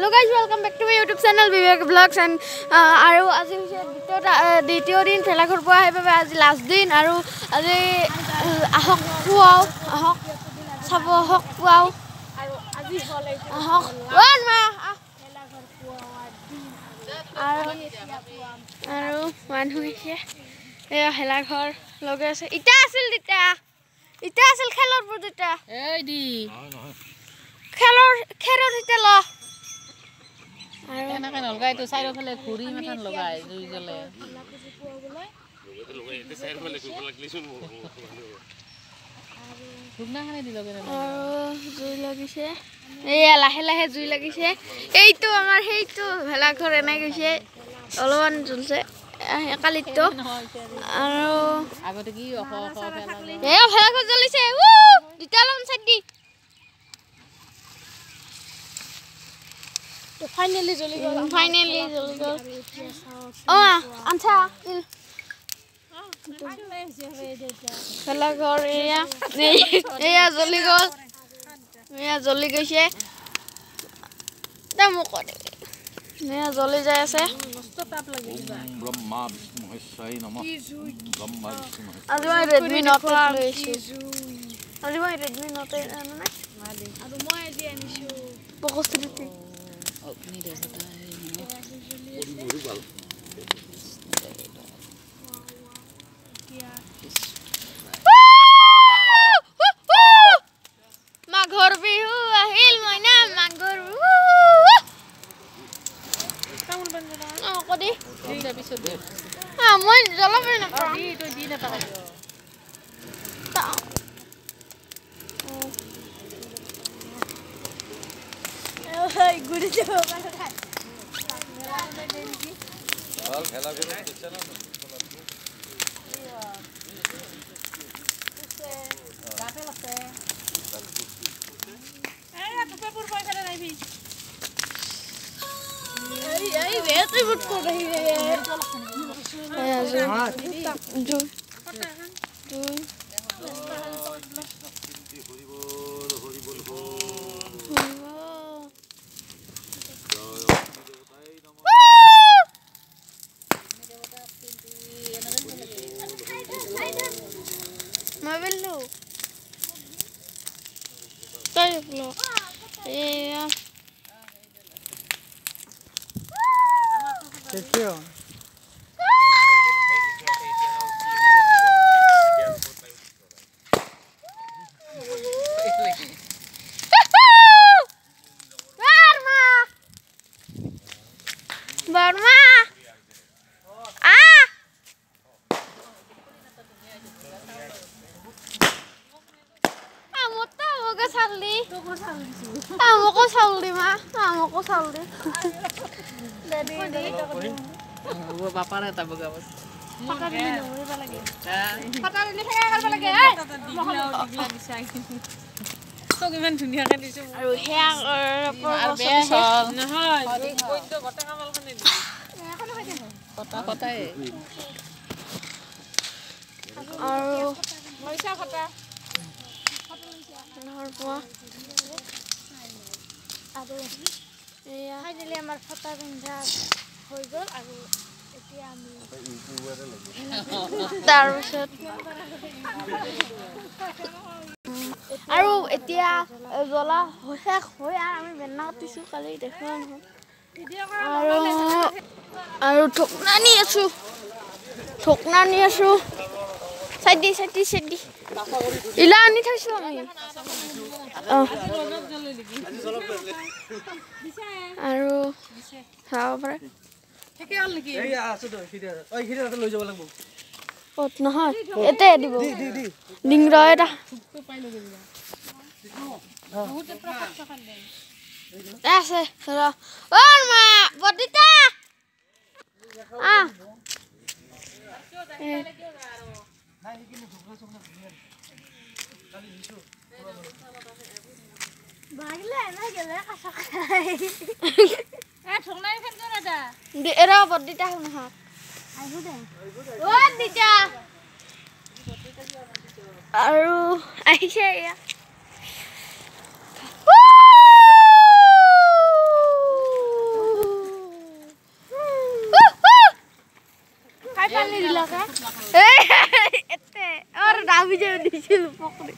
Hello guys, welcome back to my YouTube channel Vivek Vlogs and aru aji দ্বিতীয় দিন ভেলাঘৰ পোৱা হৈ পাবে আজি লাষ্ট দিন আৰু আজি আহক খুৱাও আহক চাব আহক খুৱাও আৰু আজি হল আহক ওৱান মা ভেলাঘৰ পোৱা দিন আৰু মানুহ হৈছে এই ভেলাঘৰ লগে আছে ইটা আছিল খেলৰ প্ৰতিটা এই দি খেলৰ ইটা ল আৰু এনেকৈ নলগাই তো চাৰিওফালে ঘূৰি মাথান লগাই জুই জ্বলে জুই লাগিছে এয়া লাহে লাহে জুই লাগিছে এইটো আমাৰ সেইটো ভেলাঘৰ এনাই গৈছে অলপমান জ্বলছে কালিতো আৰু আগতে কি ভেলাঘৰ জ্বলিছে দুটামান side the Finally jolly girl. Oh, anta. Hello girl, yeah, jolly girl. Yeah, jolly girl. She. Damu kore. Yeah, jolly jaya se. Brahma Vishnu Nama. Brahma Vishnu. Adi mai Redmi Note loisu. Adi mai Redmi Note ana. Adi mai adi anishu. Pokostriti. Ni deh Maghor bihu ahil moina maghor. Kamu bandera? Oh, kodi? Tidak bisa deh. Ah, mau jalan mana? Di itu di apa lagi? Tak. Hey, good job. Well, hello, good channel. Mabello. Kayo vlog. Yeah. Thank you. Barma. Amoko saldi ma, amoko saldi. Dari. Gua papa na tabag ako. Papa din mo ba lagi? Papa din kaya ka lagi ay. Digla bisa. To given dunia ka diso. Aru hang arbesol. Nahoy. Koito gota kamal kane di. এখন হয় then. কটা এ। আরো মইসা কটা। Normal. Aduh, iya. Finally আমার ফটা বিন্ধা হৈ গল আৰু এতিয়া আমি তাৰপিছত আৰু এতিয়া জ্বলা শেষ হৈ আমি বেনা কাটিছো কালি দেখা নহয় আৰু ঠকনা নি আছো সাইডি ইলা আনি থাইছো আমি আৰু খাব পাৰে ঠিকে হল নেকি এই আছে তো হিৰা লৈ যাব লাগিব কত নহয় এতে দিব ডিংৰা এটা পাই লগে দিবা বহুত প্ৰকাশ খান দে আছে ৰ ও মা বডিটা Bagla na gele kasakai. Thongnai khan jora da. De era bodita hun ha. Ai hu de. Bodita. Aru aise ya. দিছিল পকৰি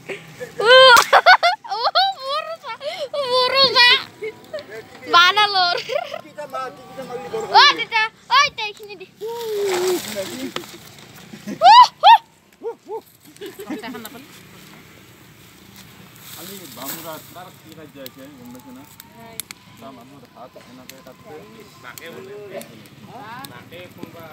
বানালোর ও দিতা ওই তাইখিনি দি Ali bamura tar ki ra jai ke gumna na ta manu hat ena pe ta ke nake bole nake kunba